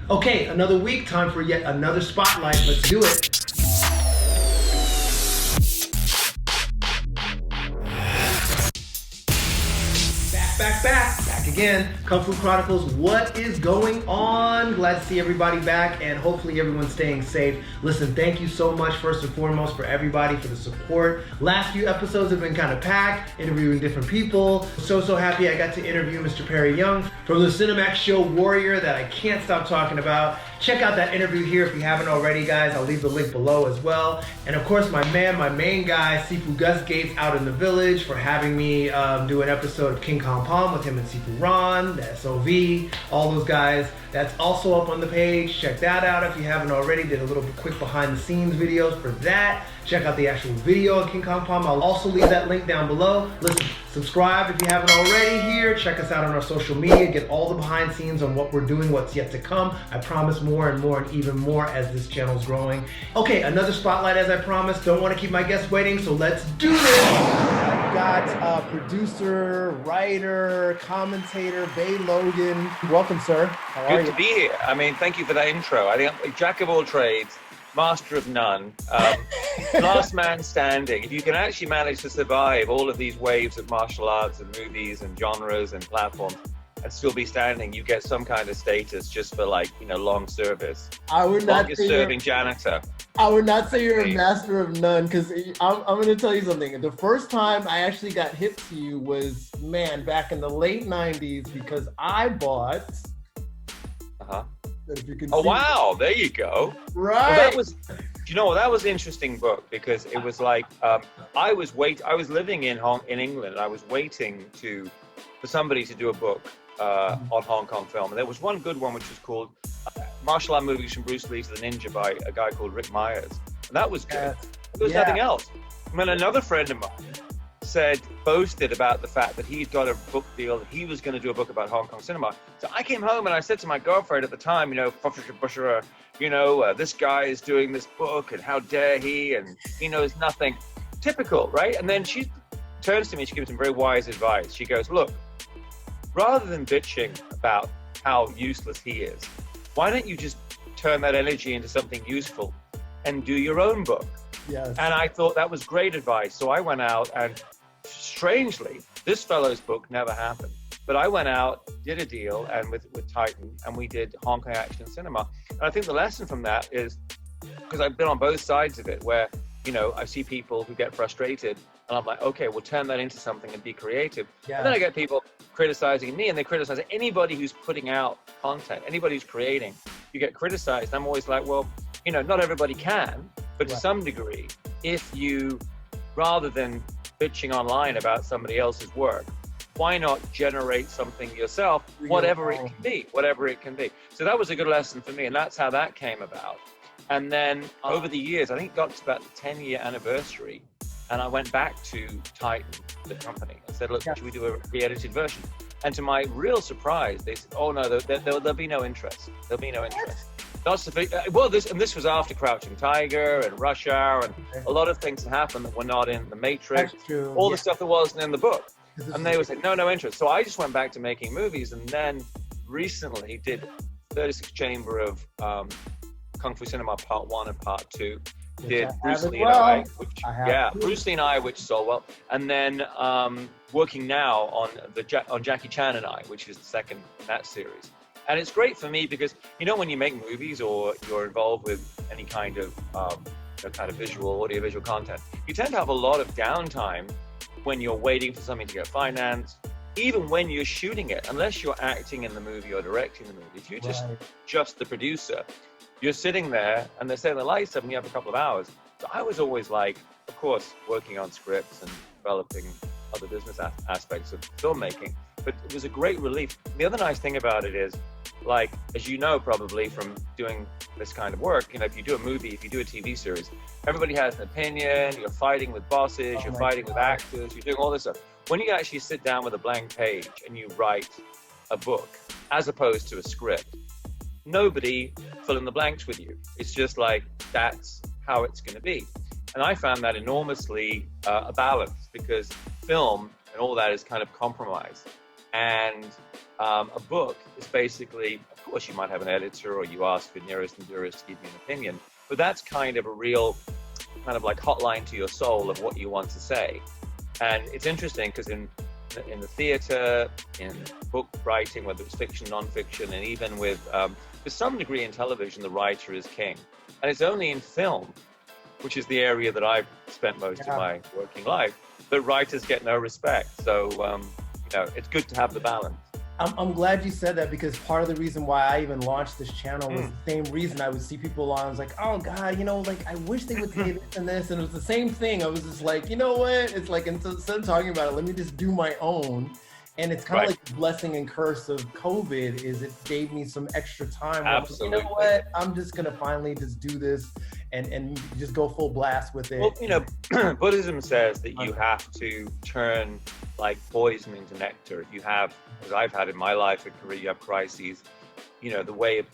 Okay, another week, time for yet another spotlight. Let's do it. Back again. Kung Fu Chronicles, what is going on? Glad to see everybody back, and hopefully everyone's staying safe. Listen, thank you so much, first and foremost, for everybody for the support. Last few episodes have been kind of packed, interviewing different people. So happy I got to interview Mr. Perry Young from the Cinemax show Warrior that I can't stop talking about. Check out that interview here if you haven't already, guys. I'll leave the link below as well. And of course, my main guy, Sifu Gus Gates out in the village, for having me do an episode of King Kong Palm with him and Sifu Ron, the SOV, all those guys. That's also up on the page. Check that out if you haven't already. Did a little quick behind the scenes videos for that. Check out the actual video of King Kong Palm. I'll also leave that link down below. Listen, subscribe if you haven't already here. Check us out on our social media. Get all the behind scenes on what we're doing, what's yet to come. I promise more and more and even more as this channel's growing. Okay, another spotlight as I promised. Don't want to keep my guests waiting, so let's do this. I've got producer, writer, commentator, Bey Logan. Welcome, sir. How are you? Good to be here. I mean, thank you for that intro. I think I'm a jack of all trades, master of none, last man standing. If you can actually manage to survive all of these waves of martial arts and movies and genres and platforms and still be standing, you get some kind of status just for, like, you know, long service. I would not Longest serving janitor. I would not say you're a master of none, because I'm going to tell you something. The first time I actually got hip to you was, man, back in the late 90s, because I bought... If you can Wow, there you go. Right. Well, that was, you know, that was an interesting book, because it was like, I was living in England, and I was waiting for somebody to do a book on Hong Kong film. And there was one good one, which was called Martial Art Movies from Bruce Lee to the Ninja by a guy called Rick Myers. And that was good. There was nothing else. And then another friend of mine boasted about the fact that he'd got a book deal, that he was going to do a book about Hong Kong cinema. So I came home and I said to my girlfriend at the time, this guy is doing this book, and how dare he, and he knows nothing. Typical, right? And then she turns to me, she gives some very wise advice. She goes, look, rather than bitching about how useless he is, why don't you just turn that energy into something useful and do your own book? Yes. And I thought that was great advice. So I went out, and strangely, this fellow's book never happened. But I went out, did a deal, and with Titan, and we did Hong Kong action cinema. And I think the lesson from that is, because I've been on both sides of it, where, you know, I see people who get frustrated, and I'm like, okay, we'll turn that into something and be creative. And then I get people criticizing me, and they criticize anybody who's putting out content, anybody who's creating. You get criticized. I'm always like, well, you know, not everybody can, but to some degree, if you, rather than bitching online about somebody else's work, why not generate something yourself, whatever it can be. So that was a good lesson for me, and that's how that came about. And then over the years, I think it got to about the 10-year anniversary, and I went back to Titan, the company, and said, look, should we do a re-edited version? And to my real surprise, they said, oh no, there'll be no interest. There'll be no interest. Not sufficient. Well, this was after Crouching Tiger and Rush Hour, and a lot of things that happened that were not in The Matrix. All the stuff that wasn't in the book. And they would say, no interest. So I just went back to making movies, and then recently did 36 Chamber of Kung Fu Cinema Part 1 and Part 2. Did Bruce Lee and I, Bruce Lee and I, which sold well. And then working now on Jackie Chan and I, which is the second in that series. And it's great for me because, you know, when you make movies or you're involved with any kind of visual, audiovisual content, you tend to have a lot of downtime when you're waiting for something to get financed, even when you're shooting it, unless you're acting in the movie or directing the movie. If you're just the producer, you're sitting there and they're setting the lights up and you have a couple of hours. So I was always like, of course, working on scripts and developing other business aspects of filmmaking, but it was a great relief. The other nice thing about it is, like, as you know, probably from doing this kind of work, you know, if you do a movie, if you do a TV series, everybody has an opinion, you're fighting with bosses, you're fighting with actors, you're doing all this stuff. When you actually sit down with a blank page and you write a book, as opposed to a script, nobody fill in the blanks with you. It's just like, that's how it's going to be. And I found that enormously a balance, because film and all that is kind of compromised. And a book is basically a course, you might have an editor, or you ask your nearest and dearest to give you an opinion. But that's kind of a real kind of like hotline to your soul of what you want to say. And it's interesting because in the theater, in book writing, whether it's fiction, non-fiction, and even with, to some degree in television, the writer is king. And it's only in film, which is the area that I've spent most of my working life, that writers get no respect. So, you know, it's good to have the balance. I'm glad you said that, because part of the reason why I even launched this channel was the same reason. I would see people on, I was like, oh God, you know, like I wish they would say this and this. And it was the same thing. I was just like, you know what? It's like, instead of talking about it, let me just do my own. And it's kind of like the blessing and curse of COVID is it gave me some extra time. Absolutely. You know what? I'm just going to finally just do this and just go full blast with it. Well, you know, Buddhism says that you have to turn like poison into nectar. You have, as I've had in my life and career, you have crises. You know, the way of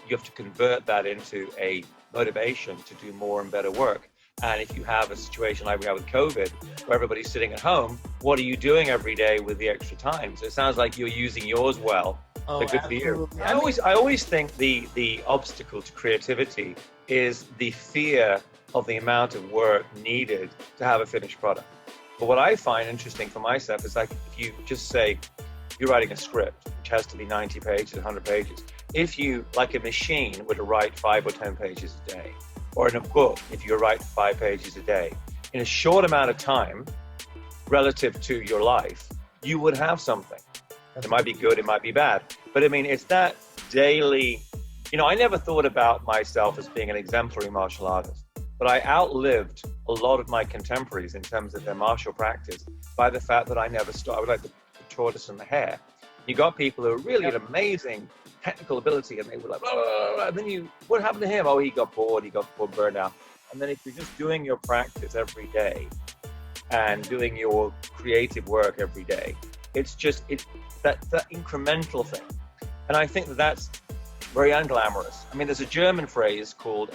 you have to convert that into a motivation to do more and better work. And if you have a situation like we have with COVID, where everybody's sitting at home, what are you doing every day with the extra time? So it sounds like you're using yours well. Oh, so good for you. I always think the obstacle to creativity is the fear of the amount of work needed to have a finished product. But what I find interesting for myself is like, if you just say you're writing a script, which has to be 90 pages, 100 pages. If you, like a machine, were to write 5 or 10 pages a day, or in a book, if you write 5 pages a day, in a short amount of time, relative to your life, you would have something. It might be good, it might be bad. But I mean, it's that daily, you know, I never thought about myself as being an exemplary martial artist, but I outlived a lot of my contemporaries in terms of their martial practice by the fact that I never stopped. I was like the tortoise and the hare. You got people who are really an amazing technical ability, and they were like, blah, blah, blah, and then what happened to him? Oh, he got bored, burned out. And then if you're just doing your practice every day and doing your creative work every day, it's just that incremental thing. And I think that's very unglamorous. I mean, there's a German phrase called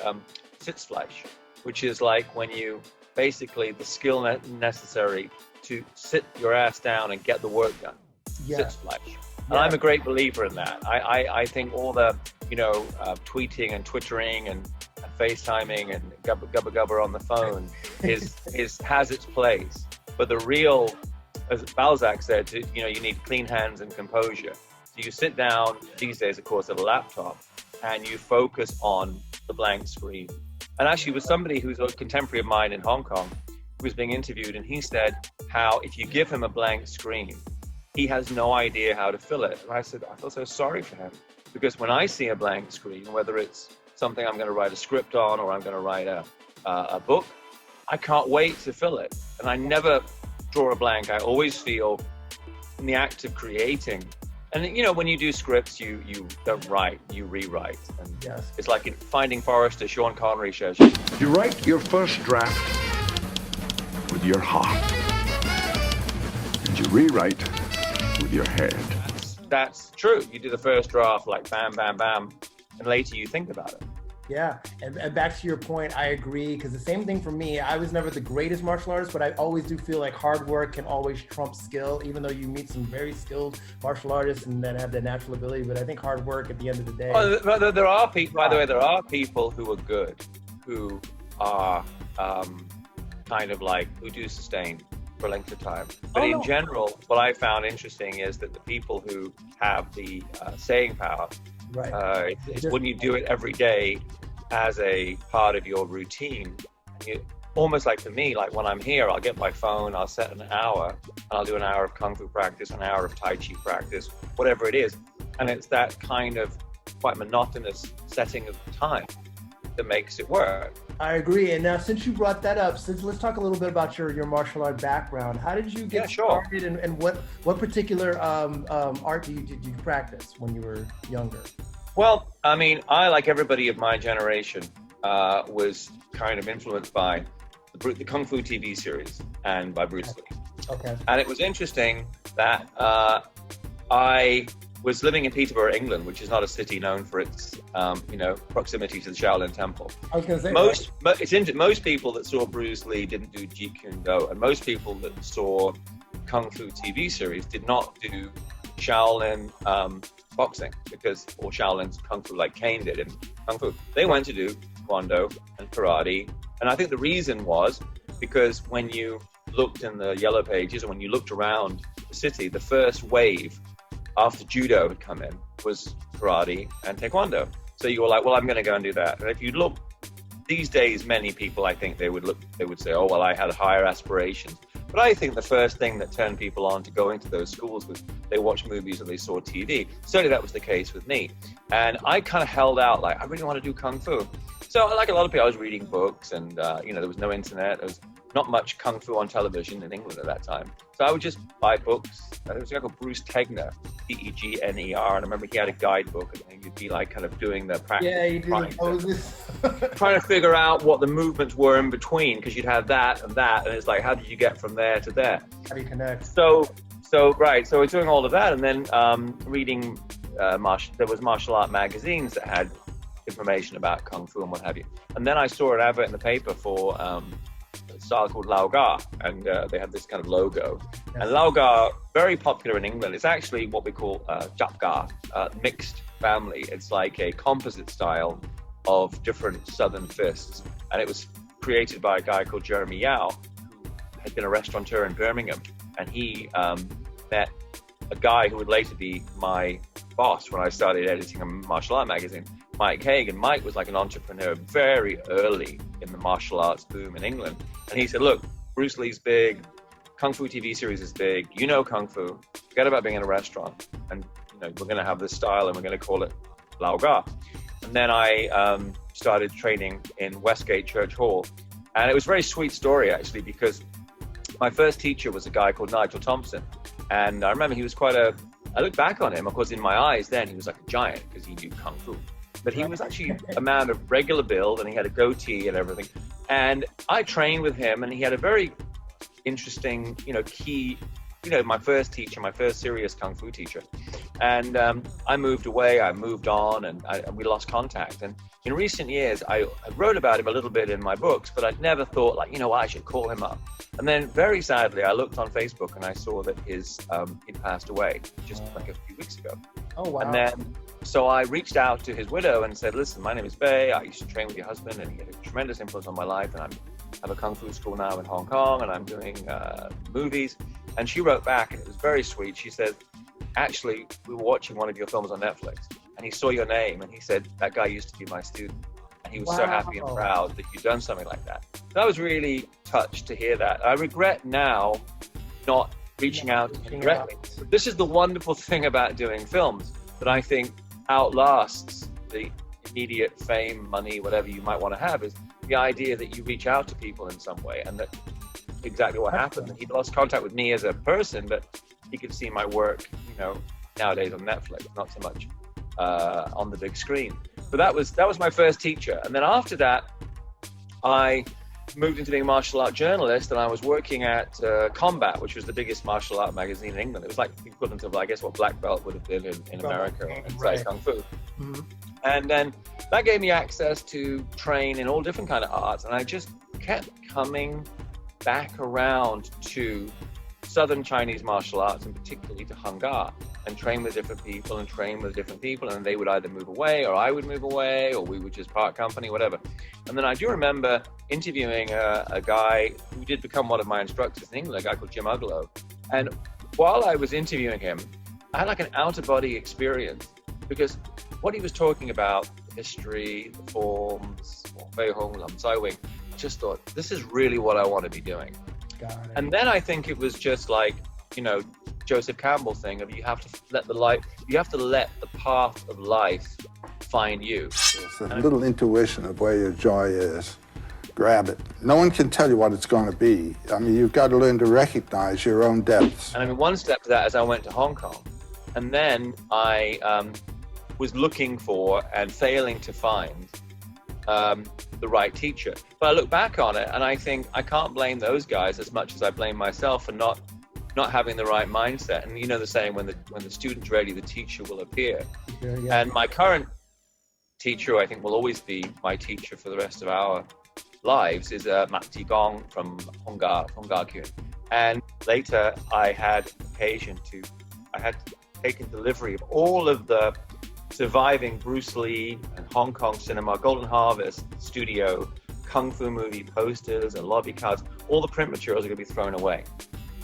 Sitzfleisch, which is like when you basically the skill necessary to sit your ass down and get the work done. Sitzfleisch. And I'm a great believer in that. I think all the, you know, tweeting and twittering and FaceTiming and gubba on the phone has its place. But the real, as Balzac said, you know, you need clean hands and composure. So you sit down, these days, of course, at a laptop, and you focus on the blank screen. And actually, with somebody who's a contemporary of mine in Hong Kong, who was being interviewed, and he said how if you give him a blank screen, he has no idea how to fill it. And I said, I feel so sorry for him, because when I see a blank screen, whether it's something I'm going to write a script on or I'm going to write a book, I can't wait to fill it. And I never draw a blank. I always feel in the act of creating. And you know, when you do scripts, you don't write, you rewrite. And it's like in Finding Forrester, Sean Connery says, you write your first draft with your heart, and you rewrite with your head. That's true. You do the first draft like bam, bam, bam, and later you think about it. Yeah, and back to your point, I agree, because the same thing for me. I was never the greatest martial artist, but I always do feel like hard work can always trump skill, even though you meet some very skilled martial artists and then have the natural ability. But I think hard work at the end of the day. Oh, there are people, by the way, there are people who are good, who are kind of like, who do sustain for a length of time. But in general, what I found interesting is that the people who have the staying power, it's when you do it every day as a part of your routine. Almost like for me, like when I'm here, I'll get my phone, I'll set an hour, and I'll do an hour of Kung Fu practice, an hour of Tai Chi practice, whatever it is. And it's that kind of quite monotonous setting of time that makes it work. I agree. And now, since you brought that up, let's talk a little bit about your martial art background. How did you get started, and what particular art did you practice when you were younger? Well, I mean, I, like everybody of my generation, was kind of influenced by the Kung Fu TV series and by Bruce Lee. Okay. And it was interesting that I was living in Peterborough, England, which is not a city known for its, proximity to the Shaolin Temple. I was going to say most people that saw Bruce Lee didn't do Jeet Kune Do, and most people that saw Kung Fu TV series did not do Shaolin boxing, or Shaolin's Kung Fu, like Kane did in Kung Fu. They went to do Taekwondo and karate. And I think the reason was because when you looked in the yellow pages, or when you looked around the city, the first wave after judo had come in was karate and taekwondo. So you were like, well, I'm going to go and do that. And if you look these days, many people, I think they would say, oh, well, I had higher aspirations. But I think the first thing that turned people on to going to those schools was they watched movies or they saw TV. Certainly that was the case with me. And I kind of held out, like, I really want to do Kung Fu. So like a lot of people, I was reading books, and there was no internet. There was not much Kung Fu on television in England at that time. So I would just buy books. There was a guy called Bruce Tegner, Tegner, and I remember he had a guidebook, and you'd be like kind of doing the practice. Yeah, you did. Trying to figure out what the movements were in between, because you'd have that, and it's like, how did you get from there to there? How do you connect? So we're doing all of that, and then reading, there was martial art magazines that had information about Kung Fu and what have you. And then I saw an advert in the paper for a style called Lao Ga, and they have this kind of logo. Yes. And Lao Ga, very popular in England. It's actually what we call Jap Ga, mixed family. It's like a composite style of different southern fists. And it was created by a guy called Jeremy Yao, who had been a restaurateur in Birmingham. And he met a guy who would later be my boss when I started editing a martial art magazine, Mike Haig. And Mike was like an entrepreneur very early in the martial arts boom in England. And he said, look, Bruce Lee's big, Kung Fu TV series is big, Kung Fu, forget about being in a restaurant. And we're going to have this style, and we're going to call it Lao Ga. And then I started training in Westgate Church Hall. And it was a very sweet story, actually, because my first teacher was a guy called Nigel Thompson. And I remember he was I look back on him, of course, in my eyes then, he was like a giant because he knew Kung Fu. But he was actually a man of regular build, and he had a goatee and everything. And I trained with him, and he had a very interesting, key, my first teacher, my first serious Kung Fu teacher. And I moved away, I moved on, and we lost contact. And in recent years, I wrote about him a little bit in my books, but I'd never thought, like, I should call him up. And then very sadly, I looked on Facebook and I saw that he'd passed away just like a few weeks ago. Oh, wow. And then, so I reached out to his widow and said, listen, my name is Bey. I used to train with your husband, and he had a tremendous influence on my life. And I have a Kung Fu school now in Hong Kong, and I'm doing movies. And she wrote back, and it was very sweet. She said, actually, we were watching one of your films on Netflix, and he saw your name, and he said, that guy used to be my student. And he was so happy and proud that you'd done something like that. So I was really touched to hear that. I regret now not reaching out to him directly. But this is the wonderful thing about doing films that I think outlasts the immediate fame, money, whatever you might want to have, is the idea that you reach out to people in some way. And that exactly what happened. He lost contact with me as a person, but he could see my work, nowadays on Netflix, not so much on the big screen. But that was my first teacher. And then after that, I moved into being a martial art journalist, and I was working at Combat, which was the biggest martial art magazine in England. It was like the equivalent of, I guess, what Black Belt would have been in America, right. Kung Fu. Mm-hmm. And then that gave me access to train in all different kind of arts, and I just kept coming back around to Southern Chinese martial arts, and particularly to Hung Gar, and train with different people, and they would either move away, or I would move away, or we would just part company, whatever. And then I do remember interviewing a guy who did become one of my instructors in England, a guy called Jim Uglow. And while I was interviewing him, I had like an out-of-body experience, because what he was talking about, the history, the forms, Fei Hong, Lam Sai Wing, I just thought, this is really what I want to be doing. Got it. And then I think it was just like, Joseph Campbell thing of you have to let the path of life find you. It's a little intuition of where your joy is. Grab it. No one can tell you what it's going to be. I mean, you've got to learn to recognize your own depths. And I mean, one step to that is I went to Hong Kong, and then I was looking for and failing to find the right teacher. But I look back on it and I think I can't blame those guys as much as I blame myself for not having the right mindset. And the saying, when the student's ready, the teacher will appear. Yeah. And my current teacher, who I think will always be my teacher for the rest of our lives, is Mak Ti Gong from Hong Gar Kyun. And later I had taken delivery of all of the surviving Bruce Lee and Hong Kong cinema, Golden Harvest studio, Kung Fu movie posters and lobby cards. All the print materials are going to be thrown away.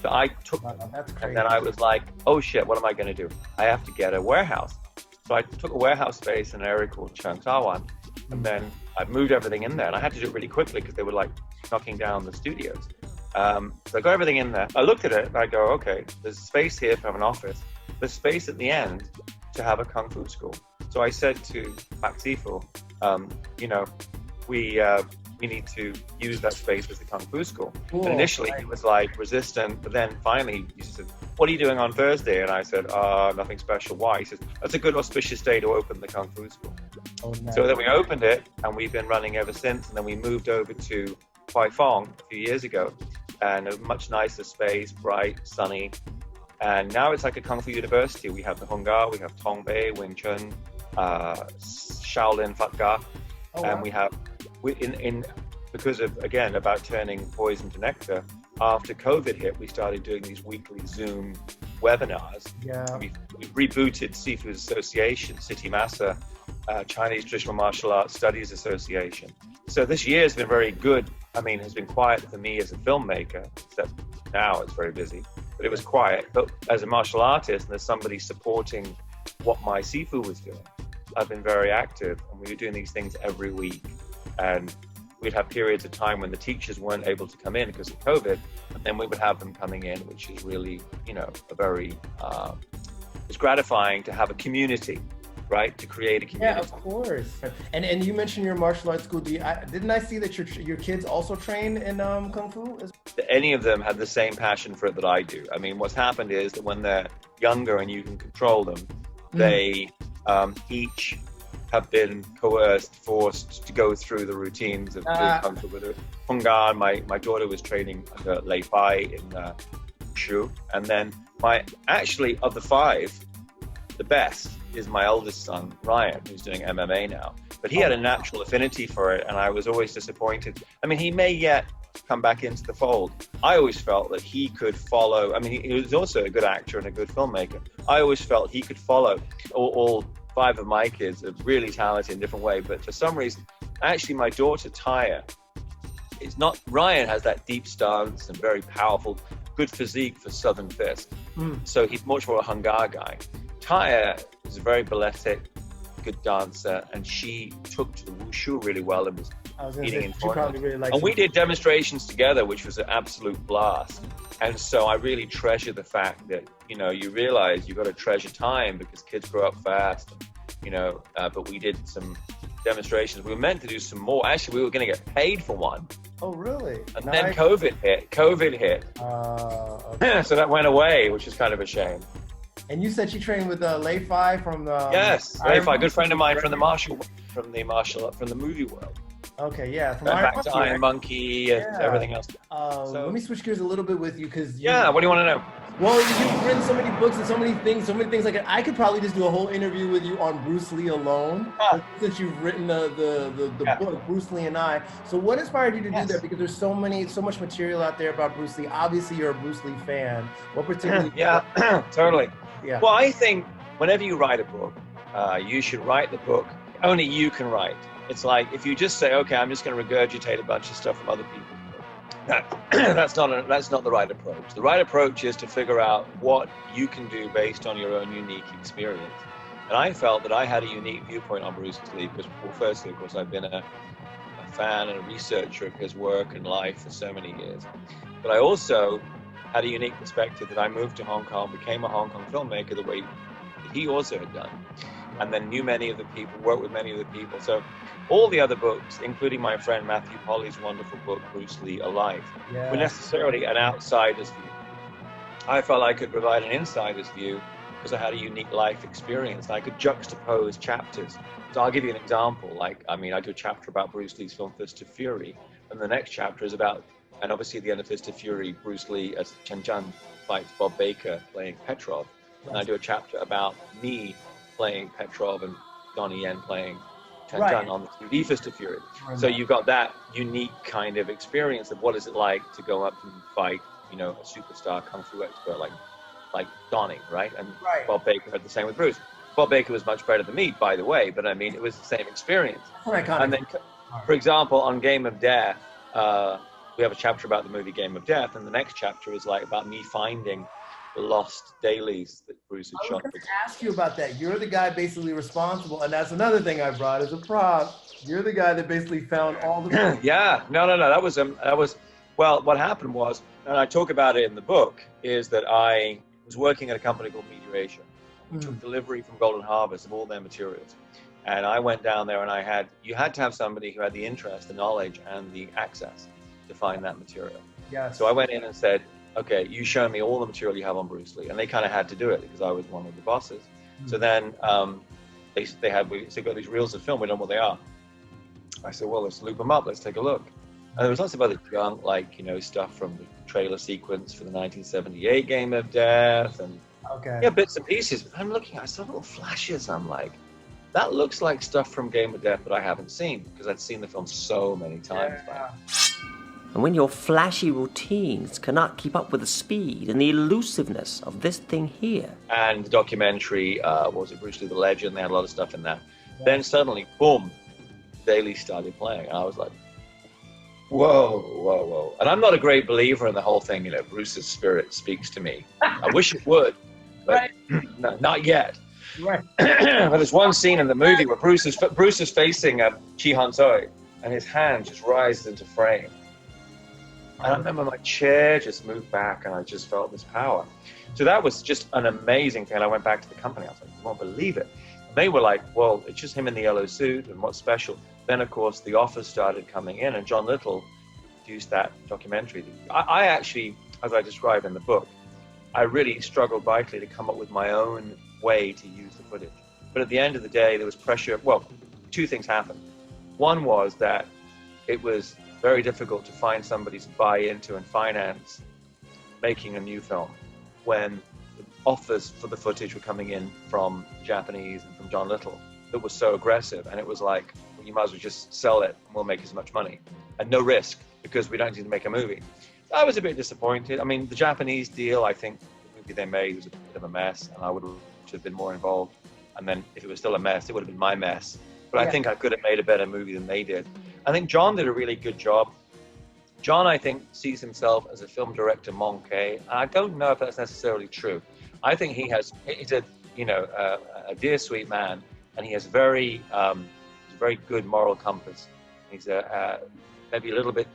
So I took them, and then I was like, oh shit, what am I going to do? I have to get a warehouse. So I took a warehouse space in an area called Cheung Tawan, and then I moved everything in there, and I had to do it really quickly because they were like knocking down the studios. So I got everything in there. I looked at it and I go, okay, there's space here to have an office. There's space at the end to have a Kung Fu school. So I said to Pak Sifu, you know, we need to use that space as the Kung Fu school. Cool. And initially he was like resistant, but then finally he said, what are you doing on Thursday? And I said, nothing special. Why? He says, that's a good auspicious day to open the Kung Fu school. Oh, nice. So then we opened it, and we've been running ever since. And then we moved over to Kaifeng a few years ago, and a much nicer space, bright, sunny. And now it's like a Kung Fu university. We have the Hungar, we have Tongbei, Wing Chun, Shaolin, Fatga, and we have, because of, again, about turning poison to nectar, after COVID hit, we started doing these weekly Zoom webinars. Yeah. We rebooted Sifu Association, City Massa, Chinese Traditional Martial Arts Studies Association. So this year has been very good. I mean, has been quiet for me as a filmmaker, except now it's very busy. But it was quiet. But as a martial artist, and there's somebody supporting what my Sifu was doing, I've been very active, and we were doing these things every week. And we'd have periods of time when the teachers weren't able to come in because of COVID, and then we would have them coming in, which is really, you know, a very, it's gratifying to have a community, right? To create a community. Yeah, of course. And you mentioned your martial arts school. Didn't I see that your kids also train in Kung Fu? Any of them have the same passion for it that I do. I mean, what's happened is that when they're younger and you can control them, they each have been coerced, forced to go through the routines of doing Kung Fu. With Hungar, my daughter was training under Lei Bai in Shu, and then actually of the five, the best is my eldest son, Ryan, who's doing MMA now. But he had a natural affinity for it, and I was always disappointed. I mean, he may yet come back into the fold. I always felt that he could follow. I mean, he was also a good actor and a good filmmaker. I always felt he could follow all five of my kids are really talented in different ways, but for some reason, actually my daughter Taya, it's not, Ryan has that deep stance and very powerful, good physique for Southern Fist. So he's much more a Hungar guy. Taya is a very balletic, good dancer, and she took to the wushu really well and was eating in tournaments. And we did demonstrations together, which was an absolute blast. And so I really treasure the fact that, you know, you realize you've got to treasure time because kids grow up fast, you know, but we did some demonstrations. We were meant to do some more. Actually, we were going to get paid for one. Oh, really? And then COVID hit. Okay. So that went away, which is kind of a shame. And you said she trained with Lei Fai from the... Yes, Lei Fai, good friend of mine from the movie world. Okay, yeah. From back to Iron Monkey and everything else. Let me switch gears a little bit with you because what do you want to know? Well, you've written so many books and so many things like that. I could probably just do a whole interview with you on Bruce Lee alone, since you've written the book Bruce Lee and I. So what inspired you to do that? Because there's so much material out there about Bruce Lee. Obviously, you're a Bruce Lee fan. What particularly? Totally. Yeah. Well, I think whenever you write a book, you should write the book only you can write. It's like if you just say, okay, I'm just going to regurgitate a bunch of stuff from other people. That's not the right approach. The right approach is to figure out what you can do based on your own unique experience. And I felt that I had a unique viewpoint on Bruce Lee because, well, firstly, of course, I've been a fan and a researcher of his work and life for so many years. But I also had a unique perspective that I moved to Hong Kong, became a Hong Kong filmmaker the way that he also had done, and then knew many of the people, worked with many of the people. So all the other books, including my friend Matthew Polly's wonderful book, Bruce Lee Alive, were necessarily an outsider's view. I felt I could provide an insider's view because I had a unique life experience. I could juxtapose chapters. So I'll give you an example. I do a chapter about Bruce Lee's film Fist of Fury, and the next chapter is about, and obviously at the end of Fist of Fury, Bruce Lee as Chen Zhan fights Bob Baker playing Petrov. And I do a chapter about me playing Petrov and Donnie Yen playing Chen Zhan on the TV Fist of Fury. So you've got that unique kind of experience of what is it like to go up and fight, you know, a superstar kung fu expert like like Donnie, right? And Right. Bob Baker had the same with Bruce. Bob Baker was much better than me, by the way, but I mean, it was the same experience. And then, for example, on Game of Death, we have a chapter about the movie Game of Death, and the next chapter is like about me finding the lost dailies that Bruce had shot. I was going to ask you about that. You're the guy basically responsible, and that's another thing I brought as a prop. You're the guy that basically found all the. Yeah, no. That was. Well, what happened was, and I talk about it in the book, is that I was working at a company called Media Asia. We took delivery from Golden Harvest of all their materials, and I went down there, and you had to have somebody who had the interest, the knowledge, and the access to find that material. Yes. So I went in and said, okay, you show me all the material you have on Bruce Lee. And they kind of had to do it because I was one of the bosses. So then they got these reels of film, we don't know what they are. I said, well, let's loop them up, let's take a look. And there was lots of other junk, like, stuff from the trailer sequence for the 1978 Game of Death, and bits and pieces. But I'm looking, I saw little flashes, I'm like, that looks like stuff from Game of Death that I haven't seen, because I'd seen the film so many times back. And when your flashy routines cannot keep up with the speed and the elusiveness of this thing here. And the documentary, what was it, Bruce Lee the Legend, they had a lot of stuff in that. Yeah. Then suddenly, boom, dailies started playing. And I was like, whoa. And I'm not a great believer in the whole thing, Bruce's spirit speaks to me. I wish it would, but no, not yet. Right. But there's one scene in the movie where Bruce is facing Chi Han Soi, and his hand just rises into frame. And I remember my chair just moved back, and I just felt this power. So that was just an amazing thing. And I went back to the company. I was like, you won't believe it. And they were like, well, it's just him in the yellow suit, and what's special? Then, of course, the offers started coming in, and John Little produced that documentary. I actually, as I describe in the book, I really struggled vitally to come up with my own way to use the footage. But at the end of the day, there was pressure. Well, two things happened. One was that it was very difficult to find somebody to buy into and finance making a new film when the offers for the footage were coming in from Japanese and from John Little that was so aggressive. And it was like, well, you might as well just sell it and we'll make as much money and no risk because we don't need to make a movie. So I was a bit disappointed. I mean, the Japanese deal, I think the movie they made was a bit of a mess, and I would have been more involved. And then if it was still a mess, it would have been my mess. But I think I could have made a better movie than they did. I think John did a really good job. John, I think, sees himself as a film director manqué. I don't know if that's necessarily true. I think he's a dear, sweet man, and he has very good moral compass. He's maybe a little bit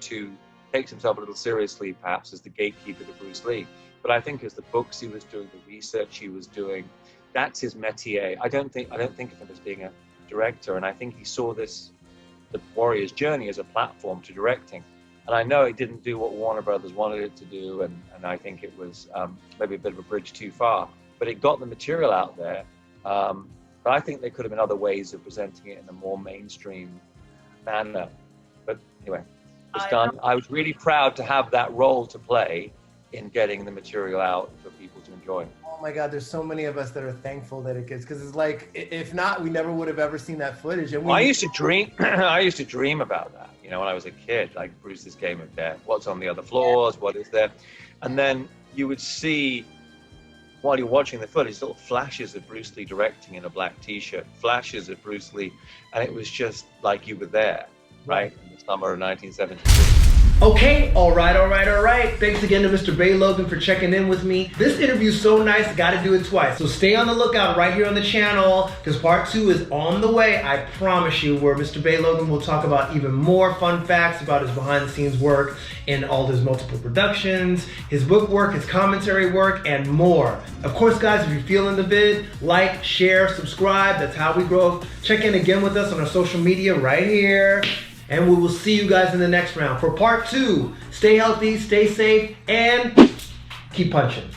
takes himself a little seriously, perhaps, as the gatekeeper to Bruce Lee. But I think as the books he was doing, the research he was doing, that's his métier. I don't think of him as being a director, and I think he saw the Warrior's Journey as a platform to directing. And I know it didn't do what Warner Brothers wanted it to do, and I think it was maybe a bit of a bridge too far. But it got the material out there. But I think there could have been other ways of presenting it in a more mainstream manner. But anyway, it's done. I was really proud to have that role to play in getting the material out for people to enjoy. Oh my God, there's so many of us that are thankful that it gets, because it's like, if not, we never would have ever seen that footage. And I used to dream about that, when I was a kid, like Bruce's Game of Death, what's on the other floors, what is there? And then you would see, while you're watching the footage, little flashes of Bruce Lee directing in a black t-shirt, flashes of Bruce Lee, and it was just like you were there, right? In the summer of 1973. Okay, all right. Thanks again to Mr. Bey Logan for checking in with me. This interview is so nice, gotta do it twice. So stay on the lookout right here on the channel, because part 2 is on the way, I promise you, where Mr. Bey Logan will talk about even more fun facts about his behind the scenes work in all his multiple productions, his book work, his commentary work, and more. Of course, guys, if you're feeling the vid, like, share, subscribe, that's how we grow. Check in again with us on our social media right here. And we will see you guys in the next round. For part 2, stay healthy, stay safe, and keep punching.